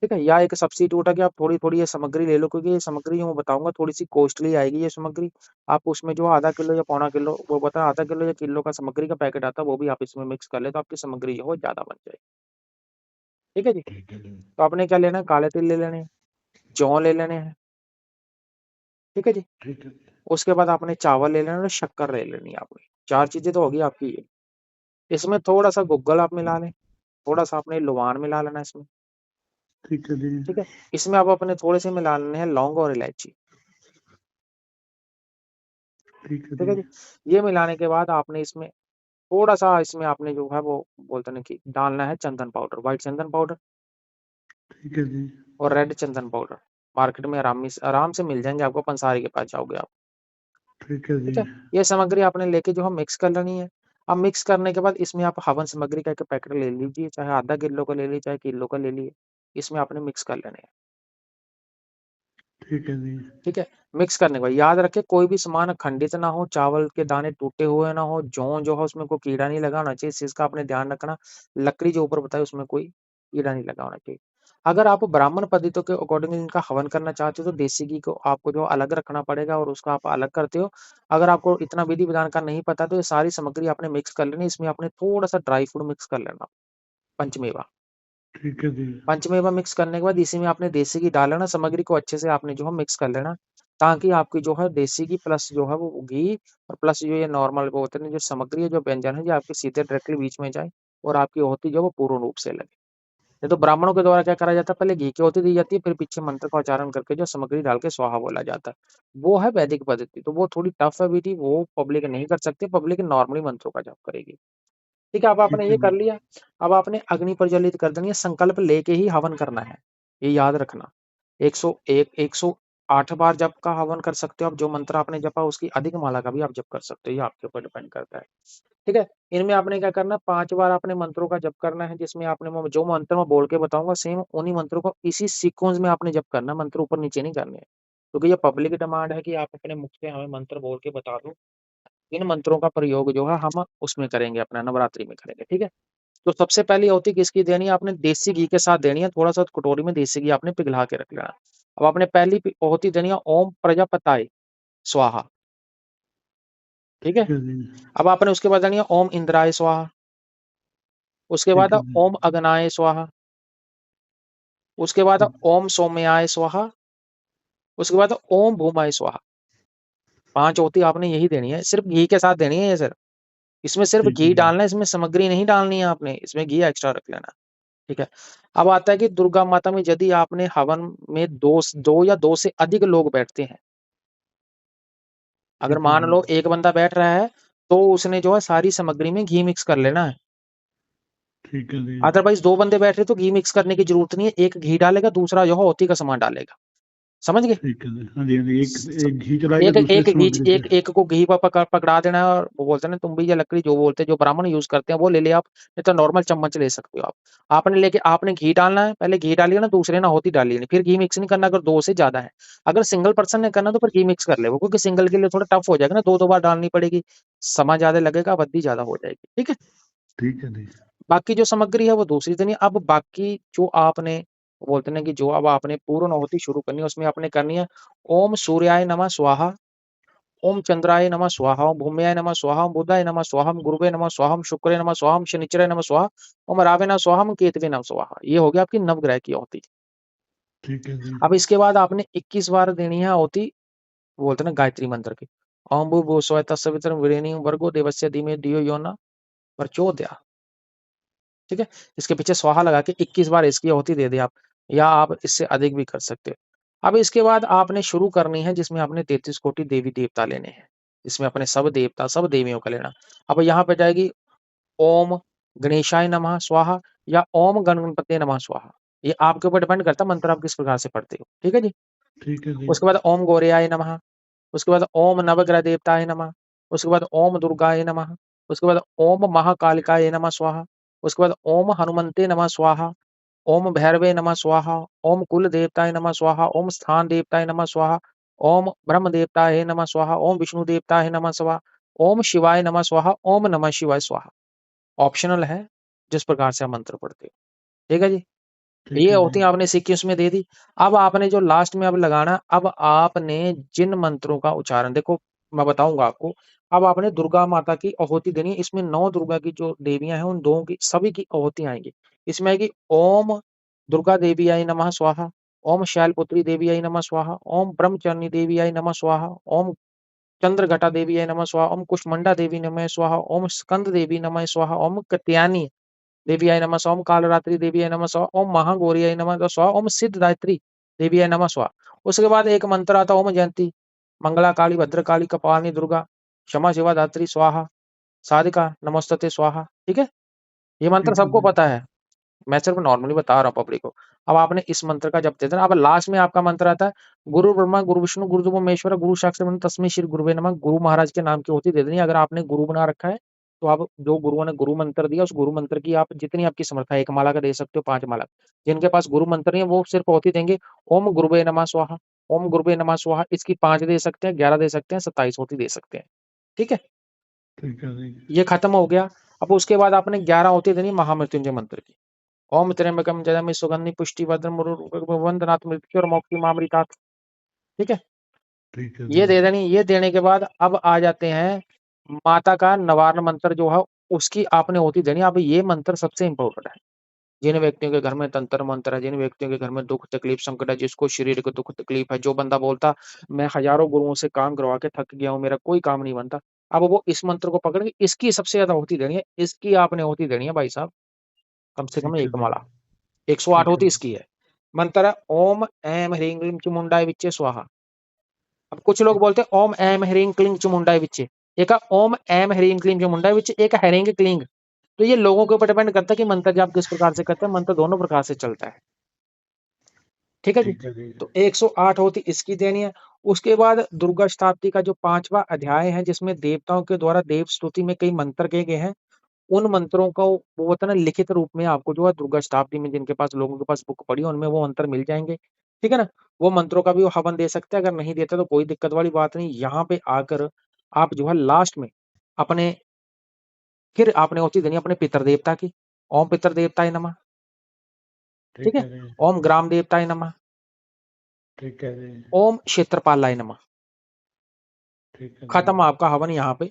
ठीक है? या एक सब्स्टिट्यूट है कि आप थोड़ी-थोड़ी ये सामग्री ले लो, क्योंकि ये सामग्री जो मैं बताऊँगा थोड़ी-सी कॉस्टली आएगी ये सामग्री। आप उसमें जो आधा किलो या पौना किलो वो पता है आधा किलो या किलो का सामग्री का पैकेट आता है, वो भी आप इसमें मिक्स कर लें तो आपकी सामग्री जो है वो ज़्यादा बन जाएगी। ठीक है जी? ठीक है जी। तो आपने क्या लेना है, काले तिल ले लेने हैं, जौ ले लेने हैं, ठीक है जी? ठीक है। उसके बाद आपने चावल ले लेना है और शक्कर ले लेनी है आपने। 4 चीज़ें तो होगी आपकी ये। इसमें थोड़ा-सा गुग्गल आप मिला लें, थोड़ा-सा आपने लोबान मिला लेना है इसमें, ठीक है जी। ठीक है? इसमें आप अपने थोड़े से मिला लेने हैं लौंग और इलायची, ठीक है ठीक जी। है जी? ये मिलाने के बाद आपने इसमें थोड़ा-सा इसमें आपने जो है वो बोलते हैं ना कि डालना है चंदन पाउडर, व्हाइट चंदन पाउडर ठीक है जी। और रेड चंदन पाउडर। मार्केट में आराम से मिल जाएँगे आपको, पंसारी के पास जाओगे आप। ठीक है जी। ठीक है? ये सामग्री आपने लेके जो है मिक्स कर लेनी है। अब मिक्स करने के बाद इसमें आप हवन सामग्री का एक पैकेट ले लीजिए, चाहे आधा किलो का ले लीजिए, चाहे किलो का ले लिए। इसमें आपने मिक्स कर लेने हैं। ठीक है जी। ठीक है? मिक्स करने के बाद याद रखें कोई भी सामान खंडित ना हो, चावल के दाने टूटे हुए ना हो, जौ जो है उसमें कोई कीड़ा नहीं लगा होना चाहिए, इस चीज़ का आपने ध्यान रखना। लकड़ी जो ऊपर बताई उसमें कोई कीड़ा नहीं लगा होना चाहिए। अगर आप ब्राह्मण पद्धतियों के अकॉर्डिंग इनका हवन करना चाहते हो तो देसी घी को आपको जो अलग रखना पड़ेगा और उसका आप अलग करते हो। अगर आपको इतना विधि-विधान का नहीं पता तो ये सारी सामग्री आपने मिक्स कर लेनी है, इसमें आपने थोड़ा-सा ड्राई फ्रूट मिक्स कर लेना, पंचमेवा। ठीक है जी। पंचमेवा मिक्स करने के बाद इसी में आपने देसी घी डाल लेना, सामग्री को अच्छे से आपने जो है मिक्स कर लेना, ताकि आपकी जो है देसी घी प्लस जो है वो घी और प्लस जो ये नॉर्मल वो होते हैं जो सामग्री है, जो व्यंजन है, जो आपके सीधे डायरेक्टली बीच में जाए और आपकी होती जो है वो पूर्ण रूप से लगे। नहीं तो ब्राह्मणों के द्वारा क्या करा जाता है, पहले घी की होती दी जाती है, फिर पीछे मंत्र का उच्चारण करके जो सामग्री डाल के स्वाहा बोला जाता है। वो है वैदिक पद्धति, तो वो थोड़ी टफ है विधि, वो पब्लिक नहीं कर सकती, पब्लिक नॉर्मली मंत्रों का जाप करेगी। ठीक है, अब आपने ठीक ये है कर जी। लिया। अब आपने अग्नि प्रज्वलित कर देनी है, संकल्प लेके ही हवन करना है, ये याद रखना। 101 108 बार जप का हवन कर सकते हो आप, जो मंत्र आपने जपा उसकी अधिक माला का भी आप जप कर सकते हो, ये आपके ऊपर डिपेंड करता है। ठीक है, इनमें आपने क्या करना है, 5 बार आपने मंत्रों का जप करना है, जिसमें आपने जो मंत्र मैं बोल के बताऊंगा सेम उन्हीं मंत्रों को इसी सीक्वेंस में आपने जप करना है, मंत्र ऊपर नीचे नहीं करने हैं। क्योंकि ये पब्लिक डिमांड है कि आप अपने मुख से हमें मंत्र बोल के बता दो, इन मंत्रों का प्रयोग जो है हम उसमें करेंगे, अपना नवरात्रि में करेंगे। ठीक है, तो सबसे पहली आहुति किसकी देनी है, आपने देसी घी के साथ देनी है, थोड़ा सा कटोरी में देसी घी आपने पिघला के रख लेना। अब आपने पहली आहुति देनी है ओम प्रजापताय स्वाहा। ठीक है, ठीक है जी। अब आपने उसके बाद देनी है ओम इंद्राय स्वाहा, उसके ठीक बाद है जी। ओम अग्नाय स्वाहा, उसके बाद ठीक। ओम सौम्याय स्वाहा, उसके बाद ओम भूमाय स्वाहा। 5 आहुति आपने यही देनी है, सिर्फ घी के साथ देनी है ये सर। इसमें सिर्फ ठीक है घी जी। डालना है, इसमें सामग्री नहीं डालनी है आपने, इसमें घी एक्स्ट्रा रख लेना। ठीक है, अब आता है कि दुर्गा माता में यदि आपने हवन में दो या दो से अधिक लोग बैठते हैं, अगर ठीक है मान जी। लो एक बंदा बैठ रहा है, तो उसने जो है सारी सामग्री में घी मिक्स कर लेना है। ठीक है जी। अदरवाइज 2 बंदे बैठ रहे तो घी मिक्स करने की जरूरत नहीं है, एक घी डालेगा, दूसरा जो है होती का सामान डालेगा। समझ गए? ठीक है जी। हाँ जी, हाँ जी, एक एक घी चलाएगा, एक दूसरे एक घी सामग्री से। एक को घी पर पकड़ा देना है, और वो बोलते हैं ना तुम्बी या लकड़ी जो बोलते हैं, जो ब्राह्मण यूज करते हैं वो ले लिया आप, नहीं तो नॉर्मल चम्मच ले सकते हो आप। आपने लेके आपने घी डालना है, पहले घी डालिए ना, दूसरे ना होती डालिए नहीं, फिर घी मिक्स नहीं करना अगर 2 से ज्यादा है। अगर सिंगल पर्सन ने करना तो फिर घी मिक्स कर ले वो, क्योंकि सिंगल के लिए थोड़ा टफ हो जाएगा ना, 2 बार डालनी पड़ेगी, समय ज्यादा लगेगा, वृद्धि ज्यादा हो जाएगी। ठीक है, ठीक है जी। बाकी जो सामग्री है वो दूसरी देनी है। अब बाकी जो आपने बोलते हैं कि जो अब आपने पूर्ण आहुति शुरू करनी है, उसमें आपने करनी है ओम सूर्याय नमः स्वाहा, ओम चंद्राय नमः स्वाहा, ओम भूम्याय नमः स्वाहा, ओम बुधाय नमः स्वाहा, ओम गुरुवे नमः स्वाहा, ओम शुक्रे नमः स्वाहा, ओम शनिचराय नमः स्वाहा, ओम रावे नमः स्वाहा, ओम केतवे नमः स्वाहा। ये हो गया आपकी नवग्रह की आहुति। ठीक है जी। अब इसके बाद आपने 21 बार देनी है आहुति, बोलते हैं ना गायत्री मंत्र की। ओम भूर्भुवः स्वः तत्सवितुर् वरेण्यं भर्गो देवस्य धीमहि धियो यो न प्रचोदयात्। ठीक है, इसके पीछे स्वाहा लगा के 21 बार इसकी आहुति दे दी आप, या आप इससे अधिक भी कर सकते हो। अब इसके बाद आपने शुरू करनी है, जिसमें आपने 33 कोटि देवी देवता लेने हैं, इसमें अपने सब देवता सब देवियों का लेना। अब यहाँ पे जाएगी ओम गणेशाय नमः स्वाहा या ओम गणपते नमः स्वाहा, ये आपके ऊपर डिपेंड करता है मंत्र आप किस प्रकार से पढ़ते हो। ठीक है जी, ठीक है जी। उसके बाद ओम गौरयाय नमः, उसके बाद ओम नवग्रह देवताय नमः, उसके बाद ओम दुर्गाय नमः, उसके बाद ओम महाकालिकाय नमः स्वाहा, उसके बाद ओम हनुमंते नमः स्वाहा, ओम भैरवे नमः स्वाहा, ओम कुल देवताय नमः स्वाहा, ओम स्थान देवताय नमः स्वाहा, ओम ब्रह्म देवताय नमः स्वाहा, ओम विष्णु देवताय नमः स्वाहा, ओम शिवाय नमः स्वाहा, ओम नमः शिवाय स्वाहा। ऑप्शनल है जिस प्रकार से आप मंत्र पढ़ते हो। ठीक है जी, ठीक ये है जी। होती है आपने सीक्वेंस में दे दी। अब आपने जो लास्ट में अब लगाना, अब आपने जिन मंत्रों का उच्चारण देखो, मैं बताऊंगा आपको। अब आपने दुर्गा माता की आहुति देनी है, इसमें 9 दुर्गा की जो देवियां हैं उन दो की सभी की आहुति आएंगी। इसमें आएगी ओम दुर्गा देवी आई नमः स्वाहा, ओम शैलपुत्री देवी आई नमः स्वाहा, ओम ब्रह्मचारिणी देवी आई नमः स्वाहा, ओम चंद्रघटा देवी आई नमः स्वाहा, ओम कुष्मंडा देवी नमः स्वाहा, ओम स्कंद देवी नमः स्वाहा, ओम कत्यानी देवी आय नमः स्वाहा, ओम कालरात्रि देवी आय नमः स्वाहा, ओम महागौरी आय नमः स्वाहा, ओम सिद्धदात्री देवी आय नमः स्वाहा। उसके बाद एक मंत्र आता है ओम जयंती मंगला काली भद्रकाली कपालिनी दुर्गा क्षमा शिवा धात्री स्वाहा साधिका नमस्तते स्वाहा। ठीक है, ये मंत्र ठीक है सबको जी। पता है, मैं सिर्फ नॉर्मली बता रहा हूँ पब्लिक को। अब आपने इस मंत्र का जप दे देना। अब लास्ट में आपका मंत्र आता है गुरु ब्रह्मा गुरु विष्णु गुरु महेश्वर गुरु साक्षात परब्रह्म तस्मै श्री गुरुवे नमः। गुरु महाराज के नाम की होती दे देनी। अगर आपने गुरु बना रखा है तो आप जो गुरुओं ने गुरु मंत्र दिया उस गुरु मंत्र की आप जितनी आपकी समर्थ है, 1 माला का दे सकते हो, 5 माला। जिनके पास गुरु मंत्र नहीं है वो सिर्फ होती देंगे ओम गुरुवे नमः स्वाहा, ओम गुरुवे नमः स्वाहा। इसकी 5 दे सकते हैं, 11 दे सकते हैं, 27 होती दे सकते हैं। ठीक है, ठीक है जी। ये खत्म हो गया। अब उसके बाद आपने 11 होती देनी महामृत्युंजय मंत्र की। ओम त्र्यंबकम जयमि सुगंधि पुष्टिवर्धनम वंदनात् मृत्युर्मोक्षिमामृतात्। ठीक है, ठीक है जी। ये दे देनी। ये देने के बाद अब आ जाते हैं माता का नवारण मंत्र जो है उसकी आपने होती देनी। अब ये मंत्र सबसे इंपॉर्टेंट है। जिन व्यक्तियों के घर में तंत्र मंत्र है, जिन व्यक्तियों के घर में दुख तकलीफ संकट है, जिसको शरीर को दुख तकलीफ है, जो बंदा बोलता मैं हजारों गुरुओं से काम करवा के थक गया हूँ, मेरा कोई काम नहीं बनता, अब वो इस मंत्र को पकड़ के इसकी सबसे ज्यादा होती देनी है, इसकी आपने होती देनी है भाई साहब, कम से कम ठीक है एक जी। माला। 108 ठीक है होती जी। इसकी है। मंत्र है ओम ऐम ह्रीं क्लीं चामुंडाय विच्चे स्वाहा। अब कुछ लोग ठीक। बोलते हैं ओम ऐम ह्रीं क्लीं चामुंडाय विच्चे, एक है ओम ऐम ह्रीं क्लीं चामुंडाय विच्चे, एक है ह्रीं क्लीं। तो ये लोगों के ऊपर डिपेंड करता है कि मंत्र जाप किस प्रकार से करते हैं, मंत्र दोनों प्रकार से चलता है। ठीक है जी। ठीक है जी। तो 108 होती इसकी देनी है। उसके बाद दुर्गा शताब्दी का जो 5वां अध्याय है, जिसमें देवताओं के द्वारा देव स्तुति में कई मंत्र कहे गए हैं, उन मंत्रों को वो होता है ना लिखित रूप में आपको जो है दुर्गा शताब्दी में जिनके पास लोगों के पास बुक पड़ी है उनमें वो मंत्र मिल जाएंगे। ठीक है ना, वो मंत्रों का भी वो हवन दे सकते हैं, अगर नहीं देते तो कोई दिक्कत वाली बात नहीं। यहाँ पे आकर आप जो है लास्ट में अपने फिर आपने होती देनी अपने पितर देवता की, ओम पितर देवताय नमः। ठीक ठीक है, है जी। ओम ग्राम देवताय नमः, ठीक है जी। ओम क्षेत्रपालाय नमः। ठीक है जी। खत्म आपका हवन यहाँ पे।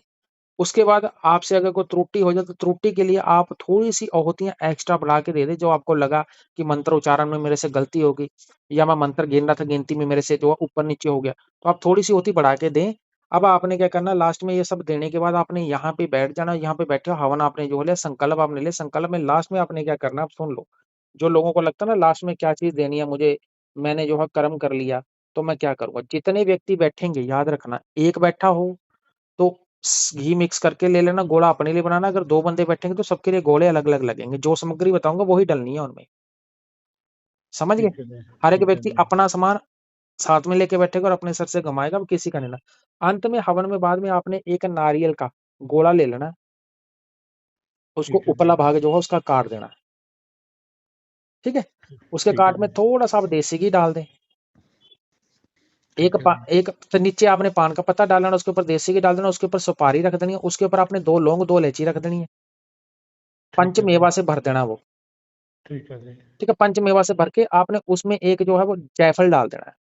उसके बाद आपसे अगर कोई त्रुटि हो जाए तो त्रुटि के लिए आप थोड़ी सी आहुतियां एक्स्ट्रा बढ़ा के दे दें, जो आपको लगा कि मंत्र उच्चारण में मेरे से गलती हो गई या मैं मंत्र गिन रहा था गिनती में मेरे से जो है ऊपर नीचे हो गया, तो आप थोड़ी सी आहुति बढ़ा के दें। अब आपने क्या करना, लास्ट में ये सब देने के बाद आपने यहाँ पे बैठ जाना, यहाँ पे बैठे हो हवन आपने जो लिया, संकल्प आपने लिया, संकल्प में लास्ट में आपने क्या करना आप सुन लो। जो लोगों को लगता है ना लास्ट में क्या चीज देनी है मुझे, मैंने जो है कर्म कर लिया तो मैं क्या करूंगा, जितने व्यक्ति बैठेंगे याद रखना, एक बैठा हो तो घी मिक्स करके ले लेना, गोला अपने लिए बनाना, अगर 2 बंदे बैठेंगे तो सबके लिए गोले अलग-अलग लगेंगे, जो सामग्री बताऊँगा वही डलनी है उनमें, समझ गए? ठीक है जी। हर एक ठीक है व्यक्ति जी। अपना सामान साथ में लेके बैठेगा और अपने सर से घुमाएगा, अब किसी का नहीं लेना। अंत में हवन में बाद में आपने एक नारियल का गोला ले लेना, उसको ठीक है जी। उपला भाग जो है उसका काट देना, ठीक है? उसके ठीक है काट में जी। थोड़ा-सा आप देसी घी डाल दें, ठीक है जी। एक तो नीचे आपने पान का पत्ता डाल देना, उसके ऊपर देसी घी डाल देना, उसके ऊपर सुपारी रख देनी है, उसके ऊपर आपने 2 लौंग, 2 इलायची रख देनी है, ठीक है जी। पंचमेवा से भर देना वो। ठीक है जी। ठीक है, पंचमेवा से भर के आपने उसमें एक जो है वो जायफल डाल देना है।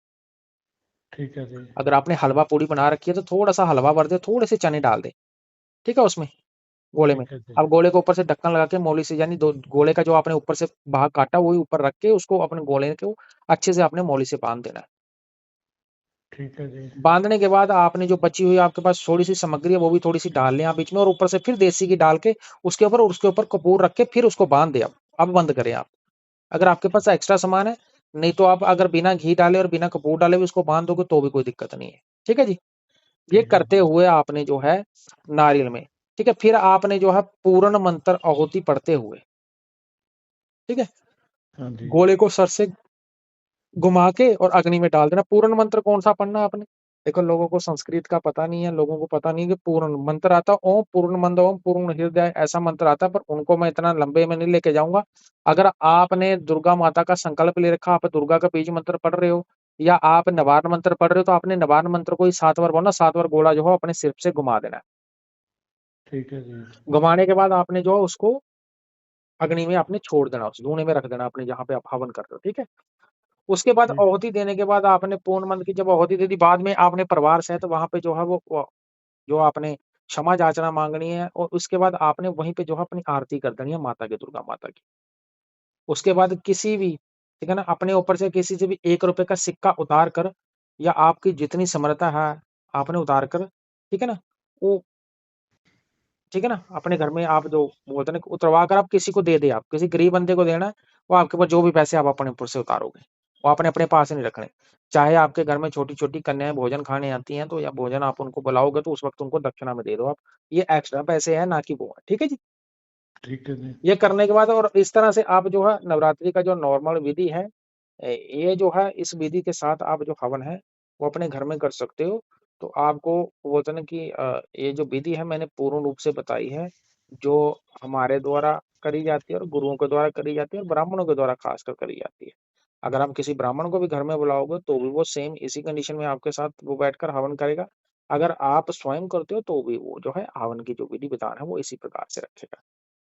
ठीक है जी। अगर आपने हलवा पूड़ी बना रखी है तो थोड़ा-सा हलवा भर दें, थोड़े से चने डाल दें, ठीक है उसमें, गोले में। ठीक है जी। अब गोले को ऊपर से ढक्कन लगा के मौली से यानी दो गोले का जो आपने ऊपर से भाग काटा वही ऊपर रख के उसको अपने गोले को अच्छे से आपने मौली से बाँध देना है। ठीक है जी। बाँधने के बाद आपने जो बची हुई आपके पास थोड़ी-सी सामग्री है वो भी थोड़ी-सी डाल लें आप बीच में और ऊपर से फिर देसी घी डाल के उसके ऊपर कपूर रख के फिर उसको बाँध दें आप। अब बंद करें आप। अगर आपके पास एक्स्ट्रा सामान है, नहीं तो आप अगर बिना घी डाले और बिना कपूर डाले भी उसको बाँध दोगे तो भी कोई दिक्कत नहीं है। ठीक है जी? ये ठीक है करते जी। हुए आपने जो है नारियल में, ठीक है? फिर आपने जो है पूर्ण मंत्र आहुति पढ़ते हुए, ठीक है? हाँ जी। गोले को सर से घुमा के और अग्नि में डाल देना। पूर्ण मंत्र कौन-सा पढ़ना आपने? देखो लोगों को संस्कृत का पता नहीं है, लोगों को पता नहीं है कि पूर्ण मंत्र आता है ओम पूर्णमद ओम पूर्ण हृदय ऐसा मंत्र आता है, पर उनको मैं इतना लंबे में नहीं लेके जाऊँगा। अगर आपने दुर्गा माता का संकल्प ले रखा, आप दुर्गा का बीज मंत्र पढ़ रहे हो या आप नवारण मंत्र पढ़ रहे हो, तो आपने नवारण मंत्र को ही 7 बार बोलना, 7 बार गोला जो है अपने सिर से घुमा देना है। ठीक है जी। घुमाने के बाद आपने जो है उसको अग्नि में आपने छोड़ देना, उस धूएँ में रख देना अपने जहाँ पे आप हवन कर रहे हो, ठीक है? उसके बाद ठीक। आहुति देने के बाद आपने पूर्ण मंत्र की जब आहुति दे दी, बाद में आपने परिवार सहित वहाँ पे जो है वो जो आपने क्षमा याचना माँगनी है और उसके बाद आपने वहीं पे जो है अपनी आरती कर देनी है माता की, दुर्गा माता की। उसके बाद किसी भी, ठीक है ना, अपने ऊपर से किसी से भी ₹1 का सिक्का उतार कर या आपकी जितनी समर्था है, आपने उतार कर, ठीक है ना? वो ठीक है ना? अपने घर में आप जो बोलते हैं ना उतरवा कर आप किसी को दे दें आप, किसी गरीब बंदे को देना है, वो आपके पास जो भी पैसे आप अपने ऊपर से उतारोगे, वो आपने अपने पास नहीं रखने। चाहे आपके घर में छोटी-छोटी कन्याएँ भोजन खाने आती हैं, तो या भोजन आप उनको बुलाओगे तो उस वक़्त उनको दक्षिणा में दे दो आप। ये एक्स्ट्रा पैसे हैं, ना कि वो है। ठीक है जी? ठीक है जी। ये करने के बाद और इस तरह से आप जो है नवरात्रि का जो नॉर्मल विधि है, ये जो है इस विधि के साथ आप जो हवन है, वो अपने घर में कर सकते हो। तो आपको वो होता है ना कि ये जो विधि है मैंने पूर्ण रूप से बताई है, जो हमारे द्वारा करी जाती है और गुरुओं के द्वारा करी जाती है और ब्राह्मणों के द्वारा खासकर करी जाती है। अगर आप किसी ब्राह्मण को भी घर में बुलाओगे तो भी वो सेम इसी कंडीशन में आपके साथ वो बैठकर हवन करेगा। अगर आप स्वयं करते हो तो भी वो जो है हवन की जो विधि-विधान है वो इसी प्रकार से रखेगा।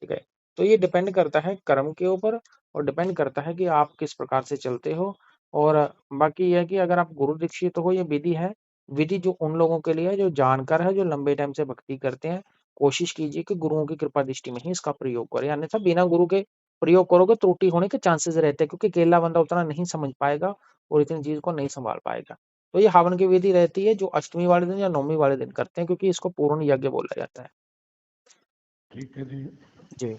ठीक है? तो ये डिपेंड करता है कर्म के ऊपर और डिपेंड करता है कि आप किस प्रकार से चलते हो और बाकी ये है कि अगर आप गुरु दीक्षित हो, ये विधि है, विधि जो उन लोगों के लिए है जो जानकार है, जो लंबे टाइम से भक्ति करते हैं। कोशिश कीजिए कि गुरुओं की कृपा दृष्टि में ही इसका प्रयोग करें, अन्यथा बिना गुरु के प्रयोग करोगे त्रुटि होने के चांसेस रहते हैं, क्योंकि अकेला बंदा उतना नहीं समझ पाएगा और इतनी चीज को नहीं संभाल पाएगा। तो ये हवन की विधि रहती है जो अष्टमी वाले दिन या नवमी वाले दिन करते हैं, क्योंकि इसको पूर्ण यज्ञ बोला जाता है। ठीक है जी। जी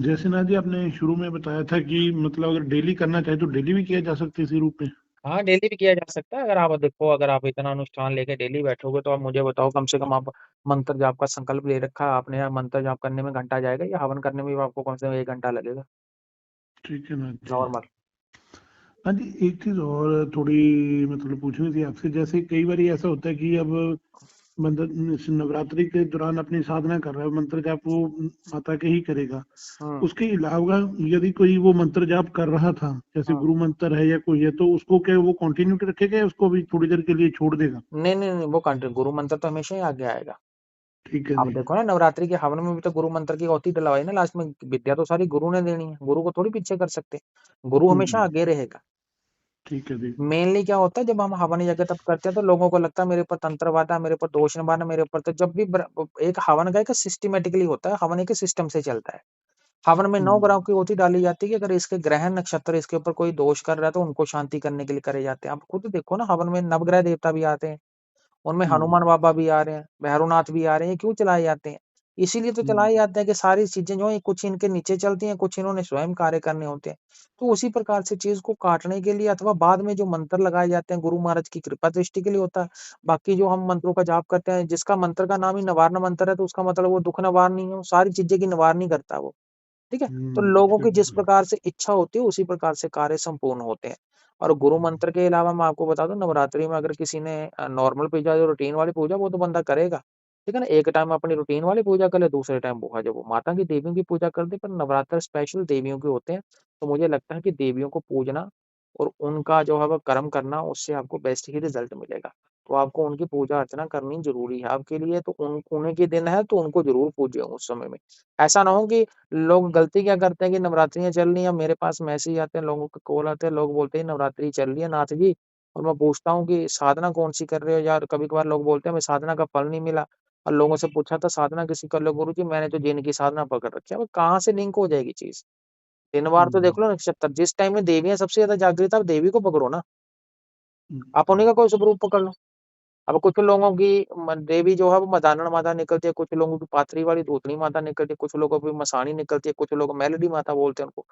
जैसे ना जी आपने शुरू में बताया था कि मतलब अगर डेली करना चाहे तो डेली भी किया जा सकता है इसी रूप में। हाँ, डेली भी किया जा सकता है। अगर आप देखो, अगर आप इतना अनुष्ठान लेके डेली बैठोगे तो आप मुझे बताओ, कम से कम आप मंत्र जाप का संकल्प ले रखा है आपने, या मंत्र जाप करने में घंटा जाएगा, या हवन करने में भी आपको कम से कम 1 घंटा लगेगा ठीक है ना जी। नॉर्मल। हाँ जी, एक चीज और थोड़ी मतलब पूछनी थी आपसे, जैसे कई बार ऐसा होता है कि अब मंत्र इस नवरात्रि के दौरान अपनी साधना कर रहा है, मंत्र जाप वो माता के ही करेगा। हम्म उसके अलावा यदि कोई वो मंत्र जाप कर रहा था, जैसे हम्म गुरु मंत्र है या कोई है, तो उसको क्या वो कंटिन्यू रखेगा या उसको भी थोड़ी देर के लिए छोड़ देगा? नहीं नहीं नहीं, वो कंटिन्यू गुरु मंत्र तो हमेशा ही आगे आएगा। ठीक है आप जी। देखो ना, नवरात्रि के हवन में भी तो गुरु मंत्र की होती डलवाई ना लास्ट में। विद्या तो सारी गुरु ने देनी है, गुरु को थोड़ी पीछे कर सकते। गुरु हमेशा हम्म। आगे रहेगा। ठीक है जी। मेनली क्या होता है, जब हम हवन यज्ञ तब करते हैं तो लोगों को लगता है मेरे ऊपर तंत्र बाधा, मेरे ऊपर दोष न बाधा, मेरे ऊपर। तो जब भी एक हवन का एक सिस्टमेटिकली होता है, हवन एक सिस्टम से चलता है। हवन में 9 हम्म। ग्रहों की ओटी डाली जाती है कि अगर इसके ग्रह नक्षत्र इसके ऊपर कोई दोष कर रहा है तो उनको शांति करने के लिए करे जाते हैं। आप खुद देखो ना, हवन में नवग्रह देवता भी आते हैं, उनमें हम्म। हनुमान बाबा भी आ रहे हैं, भैरवनाथ भी आ रहे हैं। ये क्यों चलाए जाते हैं? इसीलिए तो हम्म। चलाए जाते हैं कि सारी चीजें जो है कुछ इनके नीचे चलती हैं, कुछ इन्होंने स्वयं कार्य करने होते हैं। तो उसी प्रकार से चीज को काटने के लिए अथवा बाद में जो मंत्र लगाए जाते हैं, गुरु महाराज की कृपा दृष्टि के लिए होता है। बाकी जो हम मंत्रों का जाप करते हैं, जिसका मंत्र का नाम ही निवारण मंत्र है, तो उसका मतलब वो दुख निवारण नहीं है, वो सारी चीजें की निवारण ही करता है वो। ठीक है? तो लोगों की जिस सही। प्रकार से इच्छा होती है उसी प्रकार से कार्य संपूर्ण होते हैं। और गुरु मंत्र के अलावा मैं आपको बता दूं, नवरात्रि में अगर किसी ने नॉर्मल पूजा, जो रूटीन वाली पूजा, वो तो बंदा करेगा। ठीक है ना? एक टाइम अपनी रूटीन वाली पूजा कर ले, दूसरे टाइम वो है जब वो माता की देवियों की पूजा कर दे। पर नवरात्र स्पेशल देवियों के होते हैं, तो मुझे लगता है कि देवियों को पूजना और उनका जो है वो कर्म करना, उससे आपको बेस्ट ही रिजल्ट मिलेगा। तो आपको उनकी पूजा अर्चना करनी जरूरी है आपके लिए। तो उन्हीं के दिन है तो उनको जरूर पूजिए उस समय में। ऐसा ना हो कि लोग गलती क्या करते हैं कि नवरात्रियां चल रही हैं, मेरे पास मैसेज आते हैं, लोगों के कॉल आते हैं, लोग बोलते हैं नवरात्रि चल रही है नाथ जी। और मैं पूछता हूँ कि साधना कौन सी कर रहे हो यार? कभी कभार लोग बोलते हैं हमें साधना का फल नहीं मिला। और लोगों से पूछा था साधना किसी कर लो, गुरु जी मैंने तो जिन की साधना पकड़ रखी है। अब कहाँ से लिंक हो जाएगी चीज? दिन बार तो देख हम्म। लो नक्षत्र, जिस टाइम में देवियां सबसे ज्यादा जागृत, आप देवी को पकड़ो ना, आप हम्म। उन्हीं का कोई स्वरूप पकड़ लो। अब कुछ लोगों की देवी जो है वो मदानन माता निकलती है, कुछ लोगों की पाथरी वाली धूतनी माता निकलती है, कुछ लोगों की मसाणी निकलती है, कुछ लोग मेलोडी माता बोलते हैं उनको।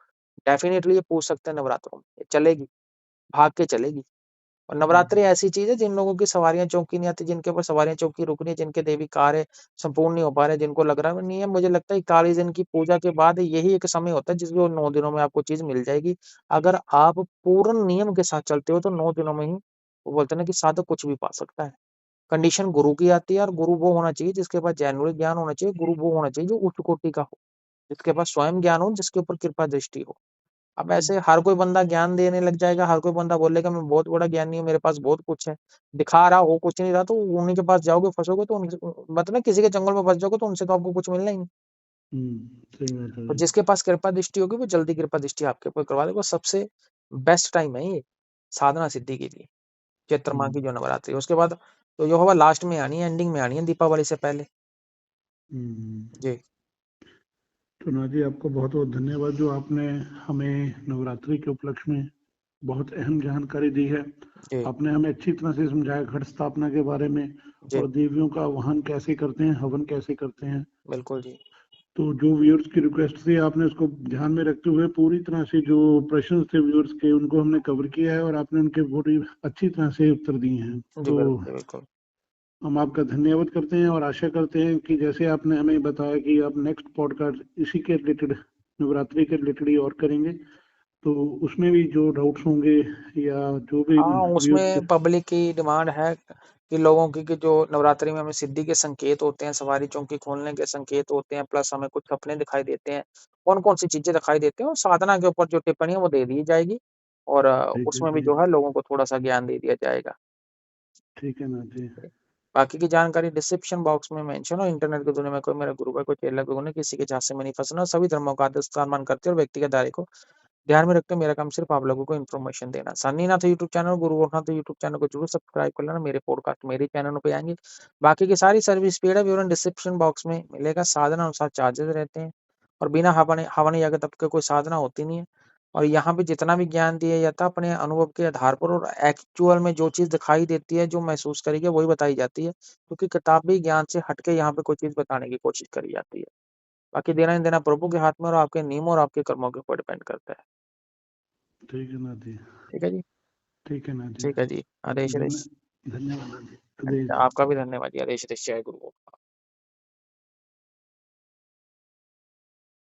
डेफिनेटली ये पूछ सकते हैं नवरात्रों में, ये चलेगी, भाग के चलेगी। और नवरात्रि ऐसी चीज है जिन लोगों की सवारियां चौकी नहीं आती, जिनके ऊपर सवारियां चौकी रुक रही है, जिनके देवी कार्य संपूर्ण नहीं हो पा रहे, जिनको लग रहा है नहीं है, मुझे लगता है 41 दिन की पूजा के बाद यही एक समय होता है जिसमें वो 9 दिनों में आपको चीज मिल जाएगी। अगर आप पूर्ण नियम के साथ चलते हो तो 9 दिनों में ही, वो बोलते हैं ना कि साधक कुछ भी पा सकता है। कंडीशन गुरु की आती है, और गुरु वो होना चाहिए जिसके पास जेन्युइन ज्ञान होना चाहिए। गुरु वो होना चाहिए जो उच्च कोटि का हो, जिसके पास स्वयं ज्ञान हो, जिसके ऊपर कृपा दृष्टि हो। अब ऐसे हर कोई बंदा ज्ञान देने लग जाएगा, हर कोई बंदा बोलेगा मैं बहुत बड़ा ज्ञानी हूँ, मेरे पास बहुत कुछ है, दिखा रहा हो कुछ नहीं रहा, तो उन्हीं के पास जाओगे फंसोगे। तो मतलब ना, किसी के जंगल में फंस जाओगे तो उनसे तो आपको कुछ मिलना ही नहीं। सही बात है तो जी। जिसके पास कृपा दृष्टि होगी वो जल्दी कृपा दृष्टि आपके ऊपर करवा देगा। सबसे बेस्ट टाइम है ये साधना सिद्धि के लिए, चैत्र माह की हम्म। जो नवरात्रि है। उसके बाद तो जो होगा लास्ट में आनी है, एंडिंग में आनी है, दीपावली से पहले। हम्म। जी तो ना जी आपको बहुत बहुत धन्यवाद जो आपने हमें नवरात्रि के उपलक्ष्य में बहुत अहम जानकारी दी है। जी आपने हमें अच्छी तरह से समझाया घट स्थापना के बारे में, जी और देवियों का वाहन कैसे करते हैं, हवन कैसे करते हैं। बिल्कुल जी। तो जो व्यूअर्स की रिक्वेस्ट थी आपने उसको ध्यान में रखते हुए पूरी तरह से जो प्रश्न थे व्यूअर्स के उनको हमने कवर किया है, और आपने उनके पूरी अच्छी तरह से उत्तर दिए हैं। जी तो बिल्कुल बिल्कुल। हम आपका धन्यवाद करते हैं और आशा करते हैं कि जैसे आपने हमें बताया कि आप नेक्स्ट पॉडकास्ट इसी के रिलेटेड, नवरात्रि के रिलेटेड ही और करेंगे, तो उसमें भी जो डाउट्स होंगे या जो भी हाँ, व्यूअर्स के। उसमें पब्लिक की डिमांड है कि लोगों की कि जो नवरात्रि में हमें सिद्धि के संकेत होते हैं, सवारी चौकी खोलने के संकेत होते हैं, प्लस हमें कुछ सपने दिखाई देते हैं, कौन कौन सी चीजें दिखाई देती हैं, और साधना के ऊपर जो टिप्पणी है वो दे दी जाएगी। और ठीक है उसमें भी जी। जो है लोगों को थोड़ा सा ज्ञान दे दिया जाएगा। ठीक है ना जी। बाकी की जानकारी डिस्क्रिप्शन बॉक्स में मेंशन। और इंटरनेट की दुनिया में कोई मेरा गुरु का कोई चेला गुरु ने किसी के झांसे में नहीं फंसना। सभी धर्मों का आदर सम्मान करते हैं और व्यक्तिगत दायरे को ध्यान में रखते हुए मेरा काम सिर्फ आप लोगों को इन्फॉर्मेशन देना। सन्नीनाथ यूट्यूब चैनल, गुरु गोरखनाथ यूट्यूब चैनल को जरूर सब्सक्राइब कर लेना। मेरे पॉडकास्ट मेरे चैनल पे आएंगे। बाकी की सारी सर्विस पेड है, विवरण डिस्क्रिप्शन बॉक्स में मिलेगा। साधना अनुसार चार्जेस रहते हैं। और बिना हवन हवन यज्ञ तप के कोई साधना होती नहीं है। और यहाँ पे जितना भी ज्ञान दिया जाता है अपने अनुभव के आधार पर, और एक्चुअल में जो चीज़ दिखाई देती है, जो महसूस करी है, वही बताई जाती है, क्योंकि किताबी ज्ञान से हट के यहाँ पे कोई चीज़ बताने की कोशिश करी जाती है। बाकी देना ही देना प्रभु के हाथ में, और आपके नियमों और आपके कर्मों के ऊपर डिपेंड करता है। ठीक है नाथ जी। ठीक है जी। ठीक है नाथ जी। ठीक है जी। आदेश आदेश। धन्यवाद नाथ जी। आदेश जी। आपका भी धन्यवाद जी। आदेश आदेश। जय गुरु।